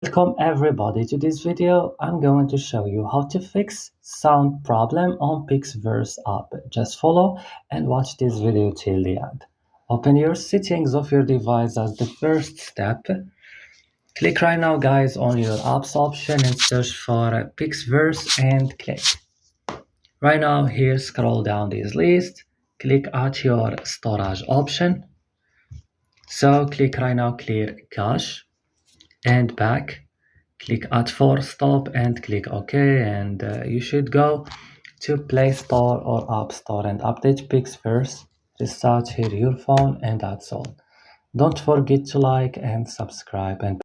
Welcome everybody to this video. I'm going to show you how to fix sound problem on PixVerse app. Just follow and watch this video till the end. Open your settings of your device as the first step. Click right now guys on your apps option and search for PixVerse and click. Right now here scroll down this list. Click at your storage option. So click right now clear cache and back. Click add for stop and click OK, and you should go to Play Store or App Store and update PixVerse. Restart here your phone and that's all. Don't forget to like and subscribe and